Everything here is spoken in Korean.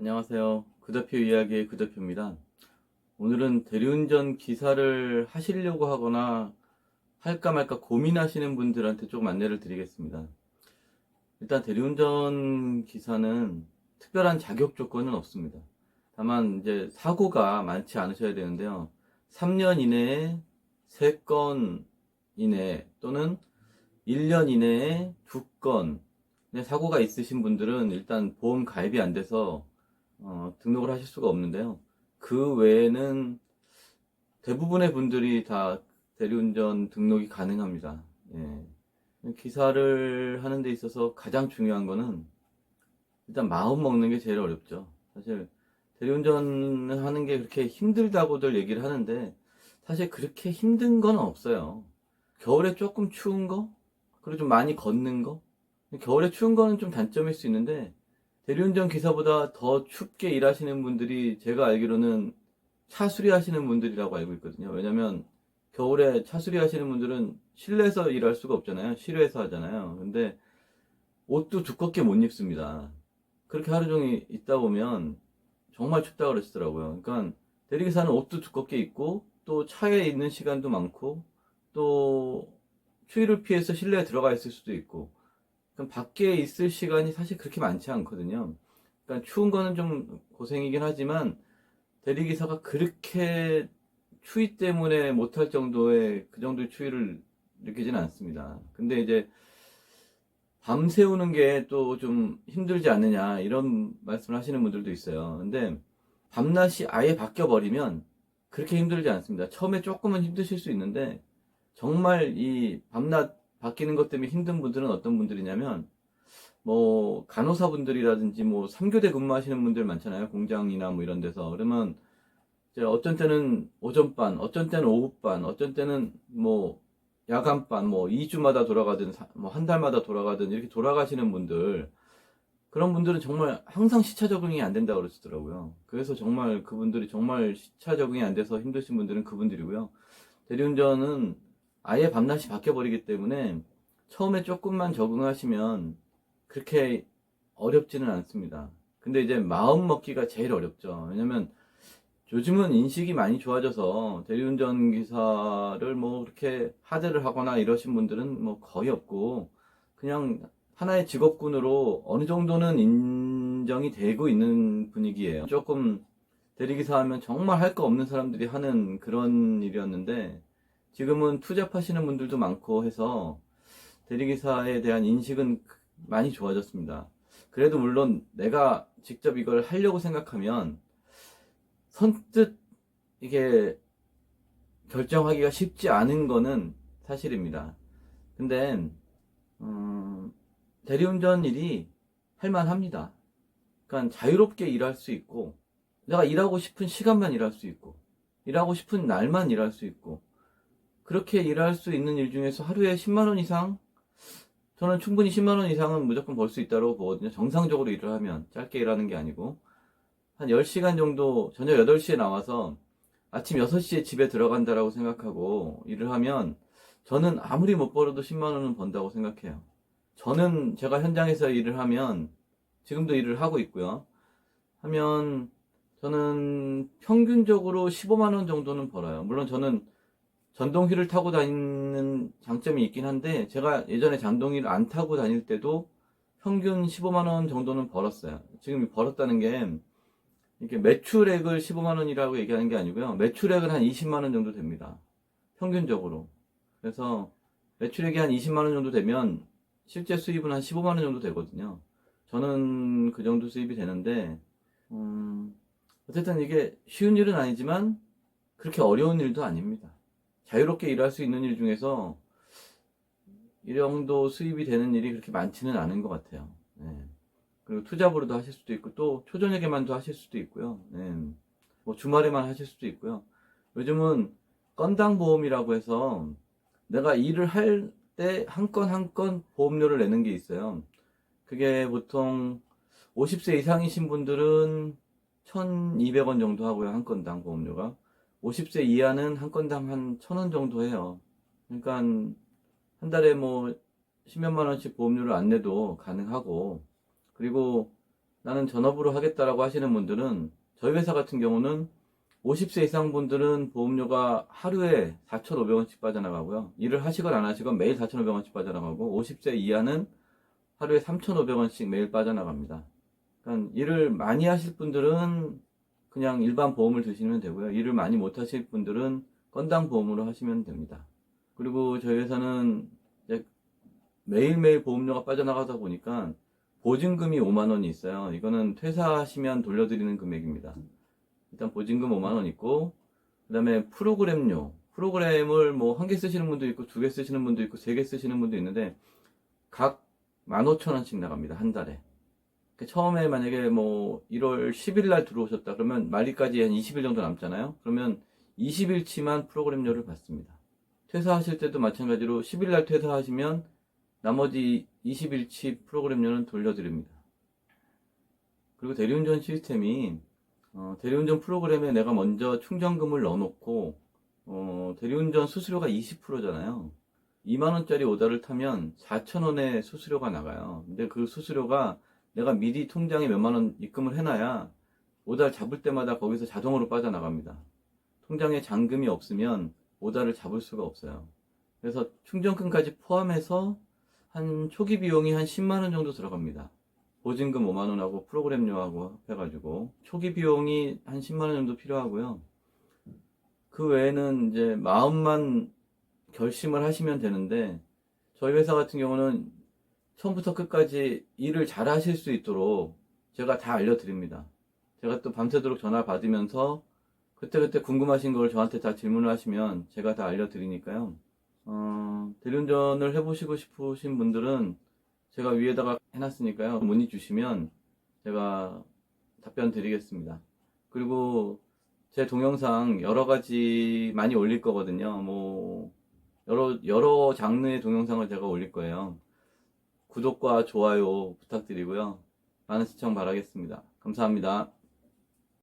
안녕하세요. 그 대표 이야기의 그 대표입니다. 오늘은 대리운전 기사를 하시려고 하거나 할까 말까 고민하시는 분들한테 조금 안내를 드리겠습니다. 일단 대리운전 기사는 특별한 자격 조건은 없습니다. 다만 이제 사고가 많지 않으셔야 되는데요. 3년 이내에 3건 이내 또는 1년 이내에 2건 사고가 있으신 분들은 일단 보험 가입이 안 돼서 등록을 하실 수가 없는데요. 그 외에는 대부분의 분들이 다 대리운전 등록이 가능합니다. 예. 기사를 하는 데 있어서 가장 중요한 거는 일단 마음 먹는 게 제일 어렵죠. 사실 대리운전 하는 게 그렇게 힘들다고들 얘기를 하는데 사실 그렇게 힘든 건 없어요. 겨울에 조금 추운 거? 그리고 좀 많이 걷는 거? 겨울에 추운 거는 좀 단점일 수 있는데 대리운전 기사보다 더 춥게 일하시는 분들이 제가 알기로는 차 수리하시는 분들이라고 알고 있거든요. 왜냐면 겨울에 차 수리하시는 분들은 실내에서 일할 수가 없잖아요. 실외에서 하잖아요. 근데 옷도 두껍게 못 입습니다. 그렇게 하루 종일 있다 보면 정말 춥다 그러시더라고요. 그러니까 대리기사는 옷도 두껍게 입고 또 차에 있는 시간도 많고 또 추위를 피해서 실내에 들어가 있을 수도 있고 그럼 밖에 있을 시간이 사실 그렇게 많지 않거든요. 그러니까 추운 거는 좀 고생이긴 하지만 대리기사가 그렇게 추위 때문에 못할 정도의 그 정도의 추위를 느끼지는 않습니다. 근데 이제 밤 새우는 게 또 좀 힘들지 않느냐 이런 말씀을 하시는 분들도 있어요. 근데 밤낮이 아예 바뀌어 버리면 그렇게 힘들지 않습니다. 처음에 조금은 힘드실 수 있는데 정말 이 밤낮 바뀌는 것 때문에 힘든 분들은 어떤 분들이냐면 뭐 간호사분들이라든지 뭐 3교대 근무하시는 분들 많잖아요. 공장이나 뭐 이런 데서. 그러면 이제 어떤 때는 오전반, 어떤 때는 오후반, 어떤 때는 뭐 야간반, 뭐 2주마다 돌아가든 뭐 한 달마다 돌아가든 이렇게 돌아가시는 분들 그런 분들은 정말 항상 시차 적응이 안 된다고 그러시더라고요. 그래서 정말 그분들이 정말 시차 적응이 안 돼서 힘드신 분들은 그분들이고요. 대리운전은 아예 밤낮이 바뀌어 버리기 때문에 처음에 조금만 적응하시면 그렇게 어렵지는 않습니다. 근데 이제 마음 먹기가 제일 어렵죠. 왜냐면 요즘은 인식이 많이 좋아져서 대리운전 기사를 뭐 그렇게 하드를 하거나 이러신 분들은 뭐 거의 없고 그냥 하나의 직업군으로 어느 정도는 인정이 되고 있는 분위기예요. 조금 대리기사 하면 정말 할 거 없는 사람들이 하는 그런 일이었는데 지금은 투잡하시는 분들도 많고 해서 대리기사에 대한 인식은 많이 좋아졌습니다. 그래도 물론 내가 직접 이걸 하려고 생각하면 선뜻 이게 결정하기가 쉽지 않은 거는 사실입니다. 근데 대리운전 일이 할만합니다. 그러니까 자유롭게 일할 수 있고 내가 일하고 싶은 시간만 일할 수 있고 일하고 싶은 날만 일할 수 있고 그렇게 일할 수 있는 일 중에서 하루에 10만 원 이상 저는 충분히 10만 원 이상은 무조건 벌 수 있다고 보거든요. 정상적으로 일을 하면 짧게 일하는 게 아니고 한 10시간 정도 저녁 8시에 나와서 아침 6시에 집에 들어간다라고 생각하고 일을 하면 저는 아무리 못 벌어도 10만 원은 번다고 생각해요. 저는 제가 현장에서 일을 하면 지금도 일을 하고 있고요. 하면 저는 평균적으로 15만 원 정도는 벌어요. 물론 저는 전동휠을 타고 다니는 장점이 있긴 한데 제가 예전에 전동휠을 안 타고 다닐 때도 평균 15만 원 정도는 벌었어요. 지금 벌었다는 게 이렇게 매출액을 15만 원이라고 얘기하는 게 아니고요. 매출액은 한 20만 원 정도 됩니다. 평균적으로. 그래서 매출액이 한 20만 원 정도 되면 실제 수입은 한 15만 원 정도 되거든요. 저는 그 정도 수입이 되는데 어쨌든 이게 쉬운 일은 아니지만 그렇게 어려운 일도 아닙니다. 자유롭게 일할 수 있는 일 중에서 이 정도 수입이 되는 일이 그렇게 많지는 않은 것 같아요. 네. 그리고 투잡으로도 하실 수도 있고 또 초저녁에만도 하실 수도 있고요. 네. 뭐 주말에만 하실 수도 있고요. 요즘은 건당 보험이라고 해서 내가 일을 할 때 한 건 한 건 보험료를 내는 게 있어요. 그게 보통 50세 이상이신 분들은 1,200원 정도 하고요. 한 건당 보험료가. 50세 이하는 한 건당 한 1,000원 정도 해요. 그러니까 한 달에 뭐 10몇만 원씩 보험료를 안 내도 가능하고 그리고 나는 전업으로 하겠다라고 하시는 분들은 저희 회사 같은 경우는 50세 이상 분들은 보험료가 하루에 4,500원씩 빠져나가고요. 일을 하시건 안 하시건 매일 4,500원씩 빠져나가고 50세 이하는 하루에 3,500원씩 매일 빠져나갑니다. 그러니까 일을 많이 하실 분들은 그냥 일반 보험을 드시면 되고요. 일을 많이 못 하실 분들은 건당 보험으로 하시면 됩니다. 그리고 저희 회사는 이제 매일매일 보험료가 빠져나가다 보니까 보증금이 5만 원이 있어요. 이거는 퇴사하시면 돌려드리는 금액입니다. 일단 보증금 5만 원 있고, 그 다음에 프로그램료. 프로그램을 뭐 한 개 쓰시는 분도 있고, 두 개 쓰시는 분도 있고, 세 개 쓰시는 분도 있는데, 각 15,000원씩 나갑니다. 한 달에. 그러니까 처음에 만약에 뭐 1월 10일 날 들어오셨다 그러면 말기까지 한 20일 정도 남잖아요. 그러면 20일치만 프로그램료를 받습니다. 퇴사하실 때도 마찬가지로 10일 날 퇴사하시면 나머지 20일치 프로그램료는 돌려드립니다. 그리고 대리운전 시스템이 대리운전 프로그램에 내가 먼저 충전금을 넣어놓고 대리운전 수수료가 20%잖아요. 2만원짜리 오다를 타면 4,000원의 수수료가 나가요. 근데 그 수수료가 내가 미리 통장에 몇만원 입금을 해놔야 오다를 잡을 때마다 거기서 자동으로 빠져나갑니다. 통장에 잔금이 없으면 오다를 잡을 수가 없어요. 그래서 충전금까지 포함해서 한 초기 비용이 한 10만원 정도 들어갑니다. 보증금 5만원하고 프로그램료하고 해가지고 초기 비용이 한 10만원 정도 필요하고요. 그 외에는 이제 마음만 결심을 하시면 되는데 저희 회사 같은 경우는 처음부터 끝까지 일을 잘 하실 수 있도록 제가 다 알려드립니다. 제가 또 밤새도록 전화 받으면서 그때그때 궁금하신 걸 저한테 다 질문을 하시면 제가 다 알려드리니까요. 대리운전을 해보시고 싶으신 분들은 제가 위에다가 해놨으니까요. 문의 주시면 제가 답변 드리겠습니다. 그리고 제 동영상 여러 가지 많이 올릴 거거든요. 뭐 여러 장르의 동영상을 제가 올릴 거예요. 구독과 좋아요 부탁드리고요. 많은 시청 바라겠습니다. 감사합니다.